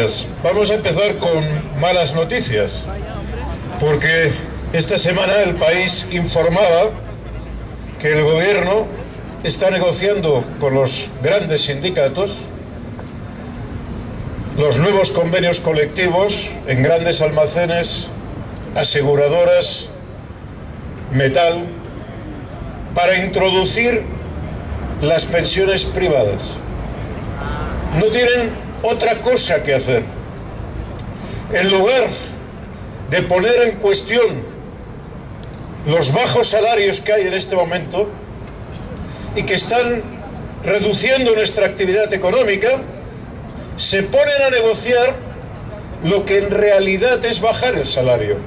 gracias. Vamos a empezar con malas noticias, porque esta semana el país informaba que el gobierno está negociando con los grandes sindicatos los nuevos convenios colectivos en grandes almacenes, aseguradoras, metal, para introducir las pensiones privadas. No tienen otra cosa que hacer. En lugar de poner en cuestión los bajos salarios que hay en este momento y que están reduciendo nuestra actividad económica, se ponen a negociar lo que en realidad es bajar el salario.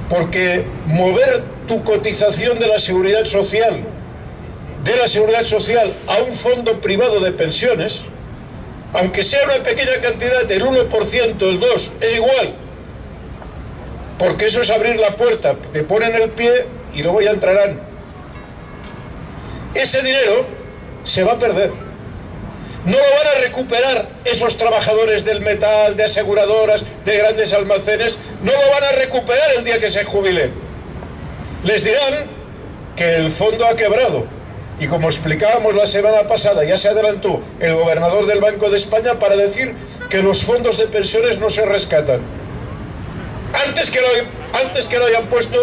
Porque mover tu cotización de la seguridad social a un fondo privado de pensiones, aunque sea una pequeña cantidad, el 1%, el 2%, es igual, porque eso es abrir la puerta, te ponen el pie y luego ya entrarán. Ese dinero se va a perder. No lo van a recuperar esos trabajadores del metal, de aseguradoras, de grandes almacenes, no lo van a recuperar el día que se jubilen. Les dirán que el fondo ha quebrado. Y como explicábamos la semana pasada, ya se adelantó el gobernador del Banco de España para decir que los fondos de pensiones no se rescatan. Antes que lo hayan puesto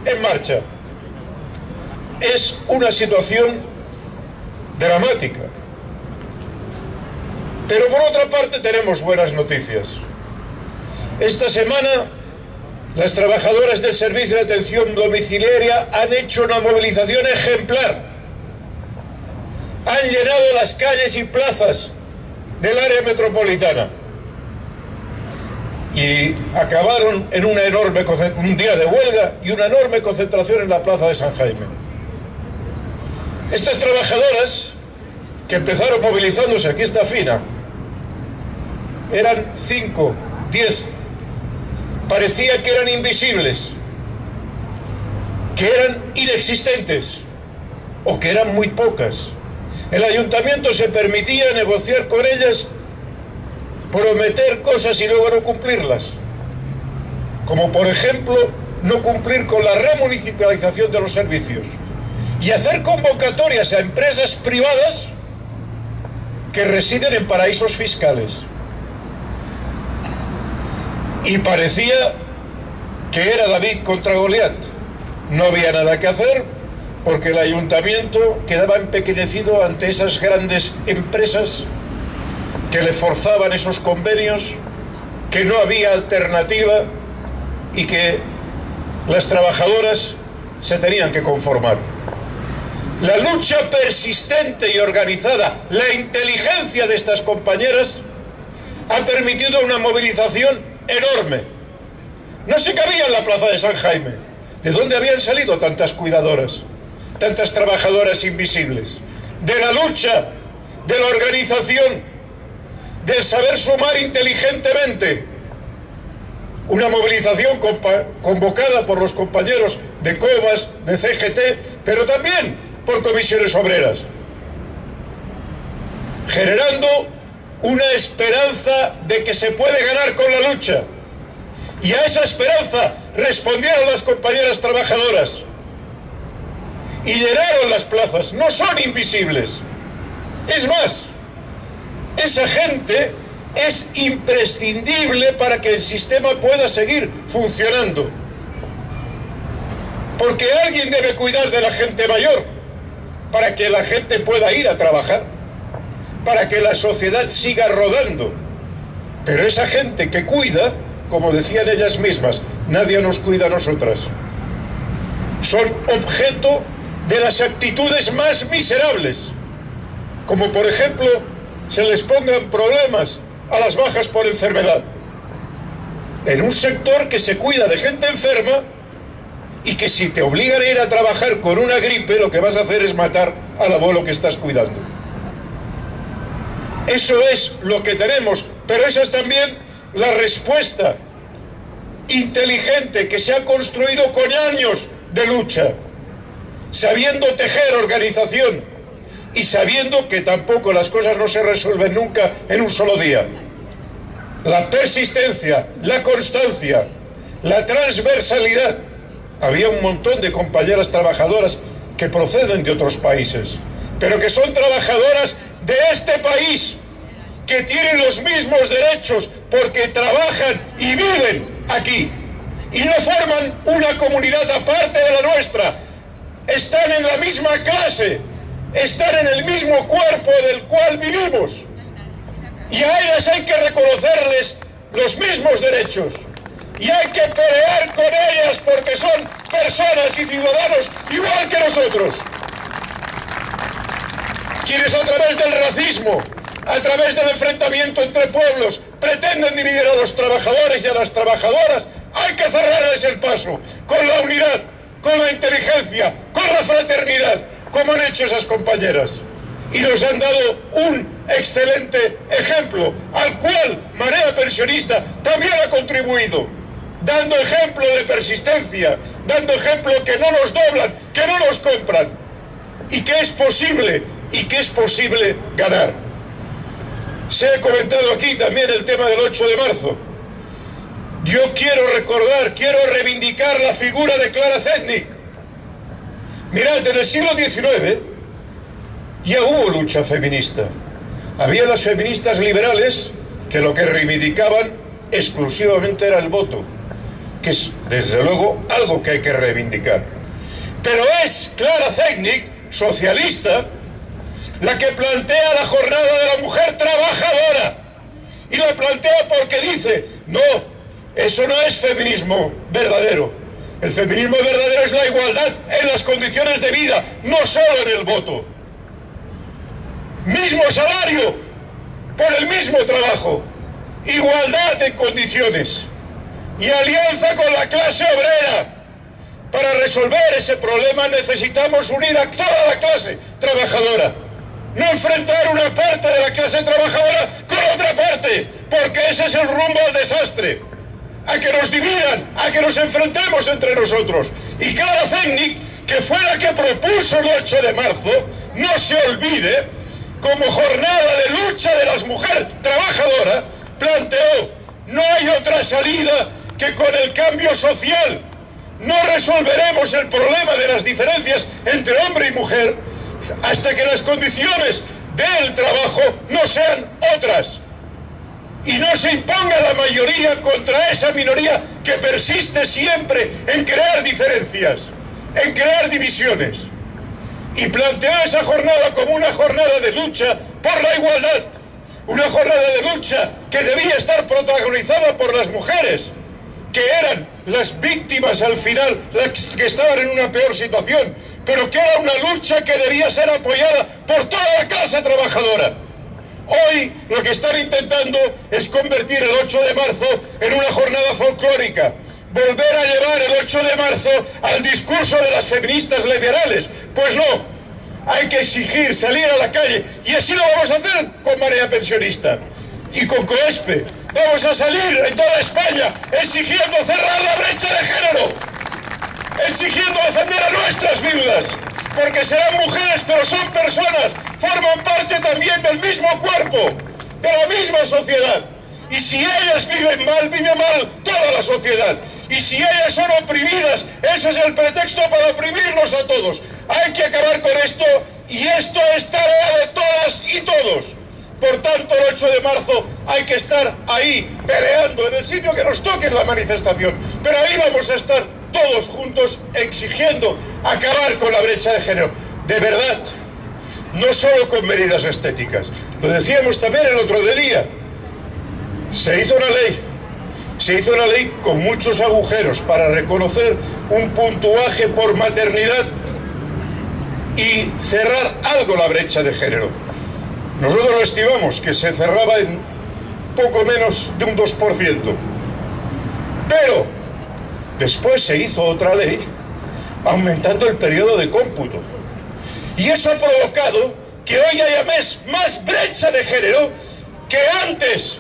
en marcha. Es una situación dramática. Pero por otra parte tenemos buenas noticias. Esta semana las trabajadoras del servicio de atención domiciliaria han hecho una movilización ejemplar. Han llenado las calles y plazas del área metropolitana y acabaron en un día de huelga y una enorme concentración en la plaza de San Jaime. Estas trabajadoras que empezaron movilizándose, aquí está Fina, eran 5, 10, parecía que eran invisibles, que eran inexistentes o que eran muy pocas. El ayuntamiento se permitía negociar con ellas, prometer cosas y luego no cumplirlas. Como por ejemplo, no cumplir con la remunicipalización de los servicios y hacer convocatorias a empresas privadas que residen en paraísos fiscales. Y parecía que era David contra Goliat. No había nada que hacer, porque el ayuntamiento quedaba empequeñecido ante esas grandes empresas que le forzaban esos convenios, que no había alternativa y que las trabajadoras se tenían que conformar. La lucha persistente y organizada, la inteligencia de estas compañeras ha permitido una movilización enorme. No se cabía en la plaza de San Jaime. ¿De dónde habían salido tantas cuidadoras? Tantas trabajadoras invisibles? De la lucha, de la organización, del saber sumar inteligentemente. Una movilización convocada por los compañeros de COBAS, de CGT, pero también por comisiones obreras, generando una esperanza de que se puede ganar con la lucha. Y a esa esperanza respondieron las compañeras trabajadoras y llenaron las plazas. No son invisibles. Es más, esa gente es imprescindible para que el sistema pueda seguir funcionando. Porque alguien debe cuidar de la gente mayor para que la gente pueda ir a trabajar, para que la sociedad siga rodando. Pero esa gente que cuida, como decían ellas mismas, nadie nos cuida a nosotras. Son objeto de las actitudes más miserables, como por ejemplo se les pongan problemas a las bajas por enfermedad, en un sector que se cuida de gente enferma y que si te obligan a ir a trabajar con una gripe, lo que vas a hacer es matar al abuelo que estás cuidando. Eso es lo que tenemos, pero esa es también la respuesta inteligente que se ha construido con años de lucha, sabiendo tejer organización y sabiendo que tampoco las cosas no se resuelven nunca en un solo día. la persistencia, la constancia, la transversalidad. Había un montón de compañeras trabajadoras que proceden de otros países, pero que son trabajadoras de este país, que tienen los mismos derechos porque trabajan y viven aquí y no forman una comunidad aparte de la nuestra. Están en la misma clase, están en el mismo cuerpo del cual vivimos, y a ellas hay que reconocerles los mismos derechos y hay que pelear con ellas porque son personas y ciudadanos igual que nosotros. Quienes a través del racismo, a través del enfrentamiento entre pueblos, pretenden dividir a los trabajadores y a las trabajadoras, hay que cerrarles el paso con la unidad, con la inteligencia, con la fraternidad, como han hecho esas compañeras. Y nos han dado un excelente ejemplo, al cual Marea Pensionista también ha contribuido, dando ejemplo de persistencia, dando ejemplo que no nos doblan, que no nos compran, y que es posible ganar. Se ha comentado aquí también el tema del 8 de marzo. Yo quiero recordar, quiero reivindicar la figura de Clara Zetkin. Mirad, en el siglo XIX ya hubo lucha feminista. Había las feministas liberales que lo que reivindicaban exclusivamente era el voto, que es, desde luego, algo que hay que reivindicar. Pero es Clara Zetkin, socialista, la que plantea la jornada de la mujer trabajadora. Y lo plantea porque dice, no, eso no es feminismo verdadero. El feminismo verdadero es la igualdad en las condiciones de vida, no solo en el voto. Mismo salario por el mismo trabajo, igualdad en condiciones y alianza con la clase obrera. Para resolver ese problema necesitamos unir a toda la clase trabajadora, no enfrentar una parte de la clase trabajadora con otra parte, porque ese es el rumbo al desastre, a que nos dividan, a que nos enfrentemos entre nosotros. Y Clara Zetkin, que fue la que propuso el 8 de marzo, no se olvide, como jornada de lucha de las mujeres trabajadoras, planteó, no hay otra salida que con el cambio social. No resolveremos el problema de las diferencias entre hombre y mujer hasta que las condiciones del trabajo no sean otras y no se imponga la mayoría contra esa minoría que persiste siempre en crear diferencias, en crear divisiones. Y planteó esa jornada como una jornada de lucha por la igualdad, una jornada de lucha que debía estar protagonizada por las mujeres, que eran las víctimas al final, las que estaban en una peor situación, pero que era una lucha que debía ser apoyada por toda la clase trabajadora. Hoy lo que están intentando es convertir el 8 de marzo en una jornada folclórica, volver a llevar el 8 de marzo al discurso de las feministas liberales. Pues no, hay que exigir, salir a la calle, y así lo vamos a hacer con Marea Pensionista y con COESPE. Vamos a salir en toda España exigiendo cerrar la brecha de género, exigiendo defender a nuestras viudas, porque serán mujeres pero son personas, forman parte también del mismo cuerpo, de la misma sociedad. Y si ellas viven mal, vive mal toda la sociedad. Y si ellas son oprimidas, eso es el pretexto para oprimirnos a todos. Hay que acabar con esto, y esto es tarea de todas y todos. Por tanto, el 8 de marzo hay que estar ahí, peleando en el sitio que nos toque en la manifestación. Pero ahí vamos a estar todos juntos exigiendo acabar con la brecha de género. De verdad, no solo con medidas estéticas. Lo decíamos también el otro día. Se hizo una ley con muchos agujeros para reconocer un puntuaje por maternidad y cerrar algo la brecha de género. Nosotros lo estimamos que se cerraba en poco menos de un 2%. Pero después se hizo otra ley aumentando el periodo de cómputo. Y eso ha provocado que hoy haya más brecha de género que antes.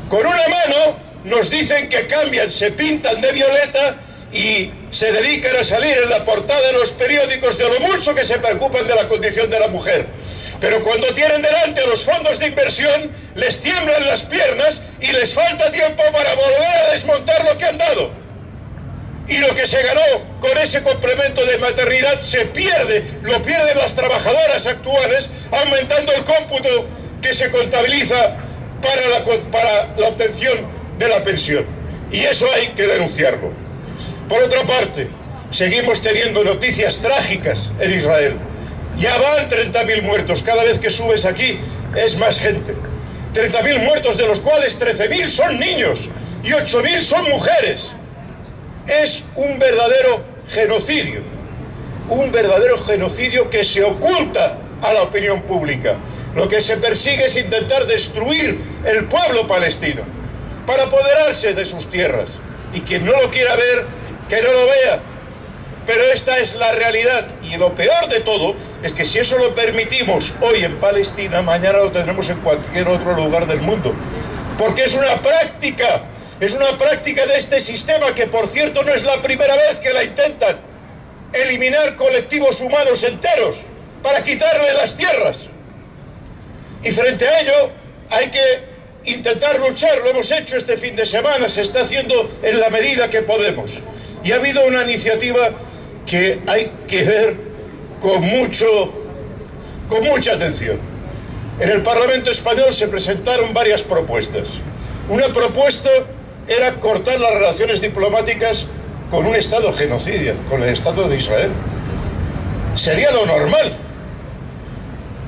Con una mano nos dicen que cambian, se pintan de violeta y se dedican a salir en la portada de los periódicos de lo mucho que se preocupan de la condición de la mujer. Pero cuando tienen delante a los fondos de inversión, les tiemblan las piernas y les falta tiempo para volver a desmontar lo que han dado. Y lo que se ganó con ese complemento de maternidad se pierde, lo pierden las trabajadoras actuales, aumentando el cómputo que se contabiliza para la obtención de la pensión. Y eso hay que denunciarlo. Por otra parte, seguimos teniendo noticias trágicas en Israel. Ya van 30.000 muertos, cada vez que subes aquí es más gente. 30.000 muertos, de los cuales 13.000 son niños y 8.000 son mujeres. Es un verdadero genocidio que se oculta a la opinión pública. Lo que se persigue es intentar destruir el pueblo palestino para apoderarse de sus tierras. Y quien no lo quiera ver, que no lo vea. Pero esta es la realidad, y lo peor de todo es que si eso lo permitimos hoy en Palestina, mañana lo tendremos en cualquier otro lugar del mundo. Porque es una práctica de este sistema que, por cierto, no es la primera vez que la intentan. Eliminar colectivos humanos enteros para quitarle las tierras. Y frente a ello hay que intentar luchar, lo hemos hecho este fin de semana, se está haciendo en la medida que podemos. Y ha habido una iniciativa que hay que ver con mucha atención. En el Parlamento español se presentaron varias propuestas. Una propuesta era cortar las relaciones diplomáticas con un Estado genocida, con el Estado de Israel. Sería lo normal.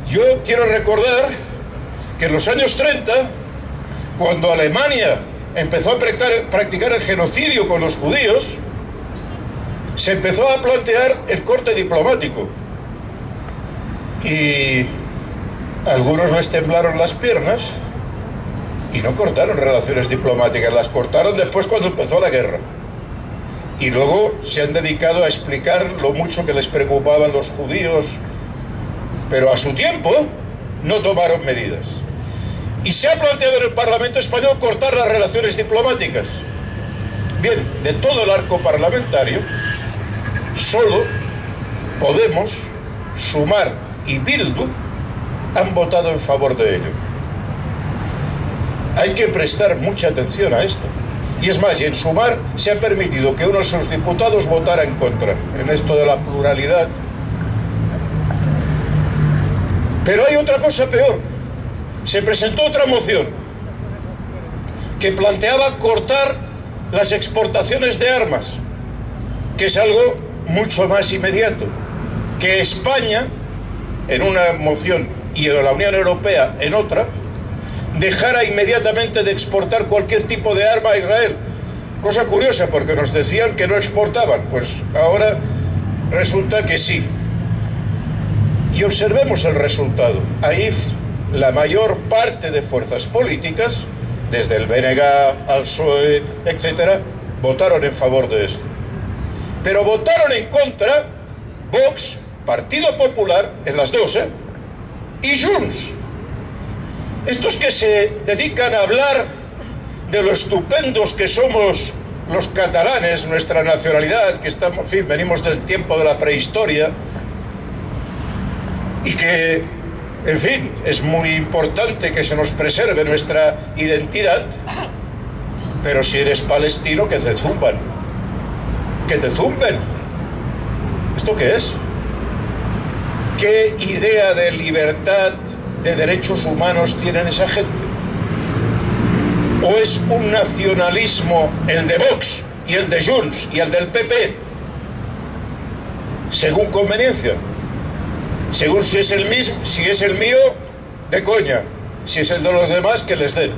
Yo quiero recordar que en los años 30, cuando Alemania empezó a practicar el genocidio con los judíos, se empezó a plantear el corte diplomático. Y a algunos les temblaron las piernas y no cortaron relaciones diplomáticas, las cortaron después cuando empezó la guerra. Y luego se han dedicado a explicar lo mucho que les preocupaban los judíos, pero a su tiempo no tomaron medidas. Y se ha planteado en el Parlamento español cortar las relaciones diplomáticas. Bien, de todo el arco parlamentario, solo Podemos, Sumar y Bildu han votado en favor de ello. Hay que prestar mucha atención a esto. Y es más, y en Sumar se ha permitido que uno de sus diputados votara en contra, en esto de la pluralidad. Pero hay otra cosa peor. Se presentó otra moción que planteaba cortar las exportaciones de armas, que es algo mucho más inmediato. Que España, en una moción, y la Unión Europea en otra, dejara inmediatamente de exportar cualquier tipo de arma a Israel. Cosa curiosa, porque nos decían que no exportaban, pues ahora resulta que sí. Y observemos el resultado. Ahí la mayor parte de fuerzas políticas, desde el BNG al PSOE, etcétera, votaron en favor de esto. Pero votaron en contra Vox, Partido Popular, en las dos, y Junts. Estos que se dedican a hablar de lo estupendos que somos los catalanes, nuestra nacionalidad, que estamos, en fin, venimos del tiempo de la prehistoria, y que, en fin, es muy importante que se nos preserve nuestra identidad, pero si eres palestino, que te zumban. Que te zumben. ¿Esto qué es? ¿Qué idea de libertad, de derechos humanos tienen esa gente? ¿O es un nacionalismo el de Vox y el de Junts y el del PP? Según conveniencia. Según si es el mismo, si es el mío, de coña. Si es el de los demás, que les den.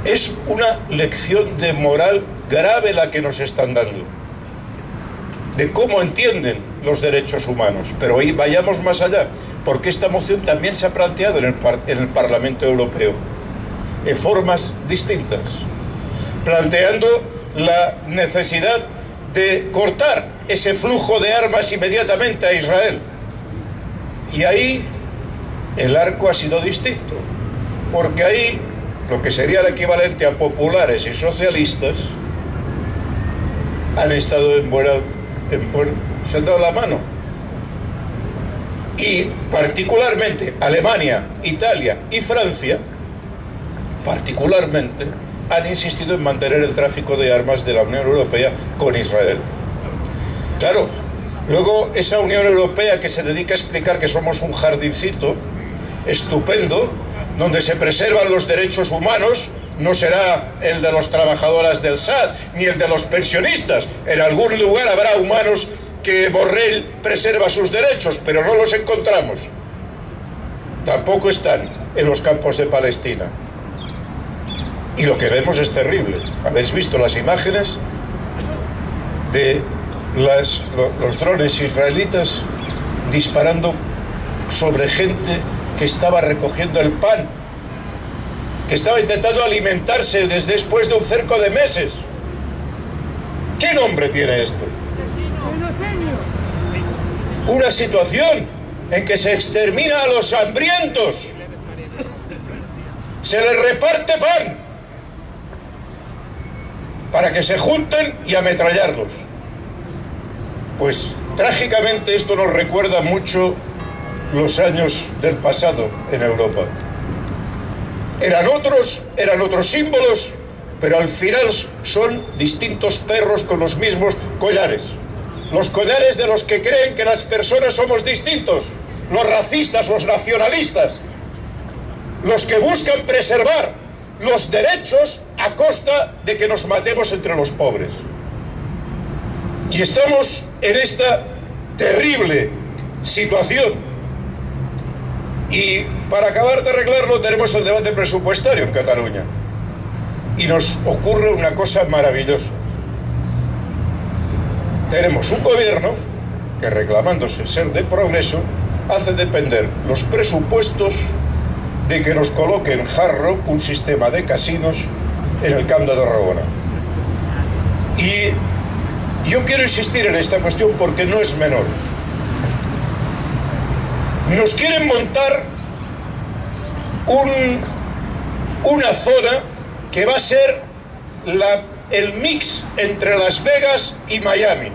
Es una lección de moral grave la que nos están dando, de cómo entienden los derechos humanos. Pero hoy vayamos más allá, porque esta moción también se ha planteado en el Parlamento Europeo, en formas distintas, planteando la necesidad de cortar ese flujo de armas inmediatamente a Israel. Y ahí el arco ha sido distinto, porque ahí lo que sería el equivalente a populares y socialistas han estado se han dado la mano. Y particularmente Alemania, Italia y Francia, particularmente, han insistido en mantener el tráfico de armas de la Unión Europea con Israel. Claro, luego esa Unión Europea que se dedica a explicar que somos un jardincito estupendo, donde se preservan los derechos humanos, no será el de los trabajadoras del SAT, ni el de los pensionistas. En algún lugar habrá humanos que Borrell preserva sus derechos, pero no los encontramos. Tampoco están en los campos de Palestina. Y lo que vemos es terrible. ¿Habéis visto las imágenes de los drones israelitas disparando sobre gente que estaba recogiendo el pan, que estaba intentando alimentarse desde después de un cerco de meses? ¿Qué nombre tiene esto? Una situación en que se extermina a los hambrientos, se les reparte pan para que se junten y ametrallarlos. Pues trágicamente esto nos recuerda mucho los años del pasado en Europa. Eran otros símbolos, pero al final son distintos perros con los mismos collares. Los collares de los que creen que las personas somos distintos, los racistas, los nacionalistas, los que buscan preservar los derechos a costa de que nos matemos entre los pobres. Y estamos en esta terrible situación. Y para acabar de arreglarlo tenemos el debate presupuestario en Cataluña. Y nos ocurre una cosa maravillosa. Tenemos un gobierno que, reclamándose ser de progreso, hace depender los presupuestos de que nos coloque en Hard Rock un sistema de casinos en el Camp de Tarragona. Y yo quiero insistir en esta cuestión porque no es menor. Nos quieren montar una zona que va a ser el mix entre Las Vegas y Miami,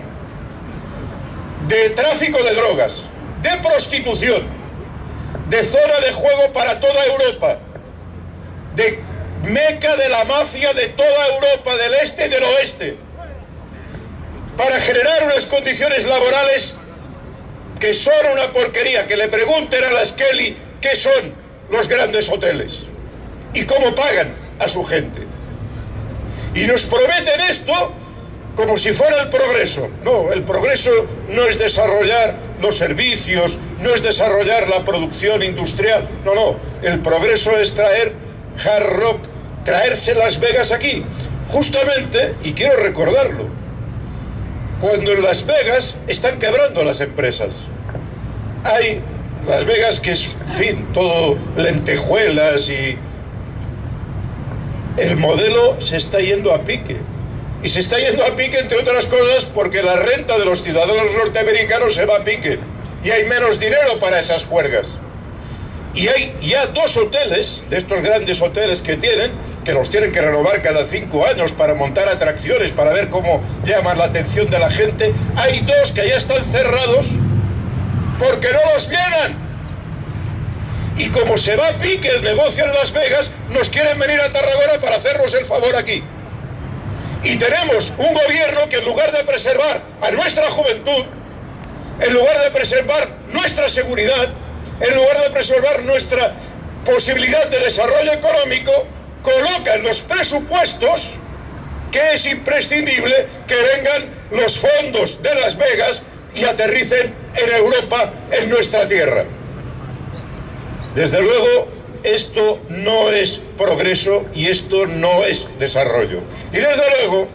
de tráfico de drogas, de prostitución, de zona de juego para toda Europa, de meca de la mafia de toda Europa, del este y del oeste, para generar unas condiciones laborales que son una porquería. Que le pregunten a las Kelly qué son los grandes hoteles y cómo pagan a su gente. Y nos prometen esto como si fuera el progreso. No, el progreso no es desarrollar los servicios, no es desarrollar la producción industrial. No, no, el progreso es traer Hard Rock, traerse Las Vegas aquí. Justamente, y quiero recordarlo, cuando en Las Vegas están quebrando las empresas. Hay Las Vegas que es, en fin, todo lentejuelas, y el modelo se está yendo a pique. Y se está yendo a pique, entre otras cosas, porque la renta de los ciudadanos norteamericanos se va a pique. Y hay menos dinero para esas juergas. Y hay ya 2 hoteles, de estos grandes hoteles que los tienen que renovar cada 5 años para montar atracciones, para ver cómo llaman la atención de la gente. Hay 2 que ya están cerrados porque no los llenan. Y como se va a pique el negocio en Las Vegas, nos quieren venir a Tarragona para hacernos el favor aquí. Y tenemos un gobierno que, en lugar de preservar a nuestra juventud, en lugar de preservar nuestra seguridad, en lugar de preservar nuestra posibilidad de desarrollo económico, coloca en los presupuestos que es imprescindible que vengan los fondos de Las Vegas y aterricen en Europa, en nuestra tierra. Desde luego, esto no es progreso y esto no es desarrollo. Y desde luego,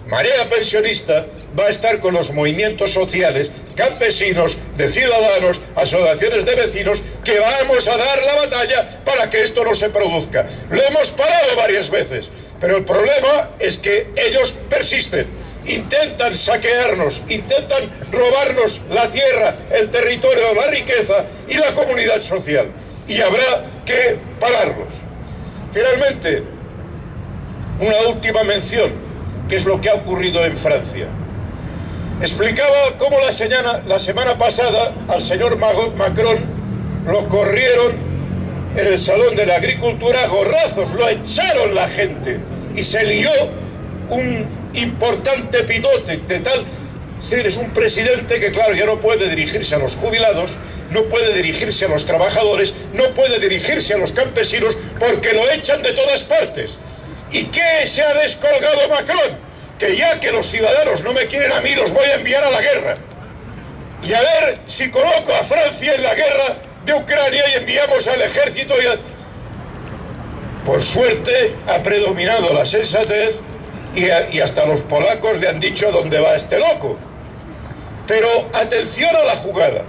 Marea Pensionista va a estar con los movimientos sociales, campesinos, de ciudadanos, asociaciones de vecinos, que vamos a dar la batalla para que esto no se produzca. Lo hemos parado varias veces, pero el problema es que ellos persisten. Intentan saquearnos, intentan robarnos la tierra, el territorio, la riqueza y la comunidad social. Y habrá que pararlos. Finalmente, una última mención, que es lo que ha ocurrido en Francia. explicaba cómo la semana pasada al señor Macron lo corrieron en el Salón de la Agricultura a gorrazos, lo echaron la gente y se lió un importante pitote de tal. Sí, es un presidente que, claro, ya no puede dirigirse a los jubilados, no puede dirigirse a los trabajadores, no puede dirigirse a los campesinos, porque lo echan de todas partes. ¿Y qué se ha descolgado Macron? Que ya que los ciudadanos no me quieren a mí, los voy a enviar a la guerra. Y a ver si coloco a Francia en la guerra de Ucrania y enviamos al ejército y Por suerte ha predominado la sensatez y hasta los polacos le han dicho dónde va este loco. Pero atención a la jugada,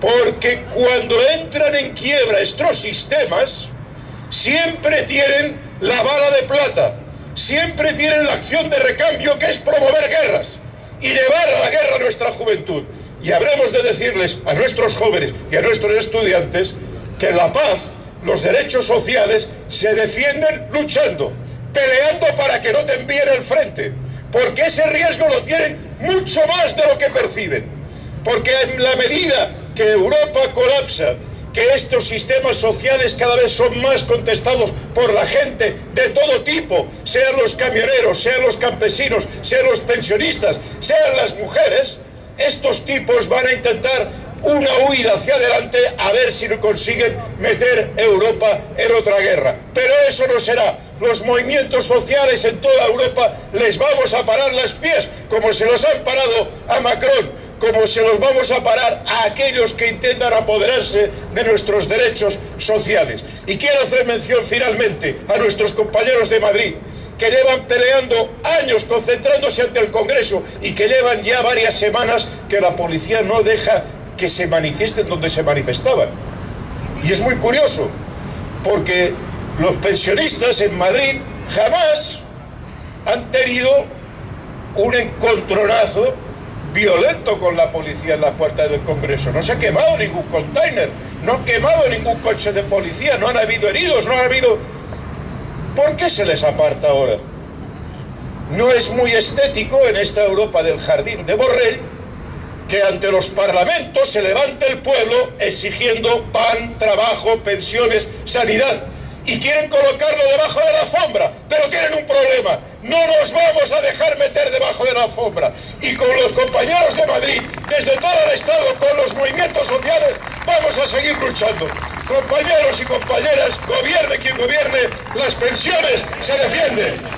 porque cuando entran en quiebra estos sistemas, siempre tienen la bala de plata, siempre tienen la acción de recambio, que es promover guerras y llevar a la guerra a nuestra juventud. Y habremos de decirles a nuestros jóvenes y a nuestros estudiantes que la paz, los derechos sociales, se defienden luchando, peleando para que no te envíen al frente, porque ese riesgo lo tienen mucho más de lo que perciben, porque en la medida que Europa colapsa, que estos sistemas sociales cada vez son más contestados por la gente de todo tipo, sean los camioneros, sean los campesinos, sean los pensionistas, sean las mujeres, estos tipos van a intentar una huida hacia adelante a ver si consiguen meter Europa en otra guerra. Pero eso no será. Los movimientos sociales en toda Europa les vamos a parar los pies, como se los han parado a Macron, como se los vamos a parar a aquellos que intentan apoderarse de nuestros derechos sociales. Y quiero hacer mención finalmente a nuestros compañeros de Madrid, que llevan peleando años, concentrándose ante el Congreso, y que llevan ya varias semanas que la policía no deja que se manifiesten donde se manifestaban. Y es muy curioso, porque los pensionistas en Madrid jamás han tenido un encontronazo violento con la policía en la puerta del Congreso. No se ha quemado ningún container, no han quemado ningún coche de policía, no han habido heridos, no han habido... ¿Por qué se les aparta ahora? No es muy estético en esta Europa del jardín de Borrell que ante los parlamentos se levante el pueblo exigiendo pan, trabajo, pensiones, sanidad, y quieren colocarlo debajo de la alfombra, pero tienen un problema: no nos vamos a dejar meter debajo de la alfombra. Y con los compañeros de Madrid, desde todo el Estado, con los movimientos sociales, vamos a seguir luchando. Compañeros y compañeras, gobierne quien gobierne, las pensiones se defienden.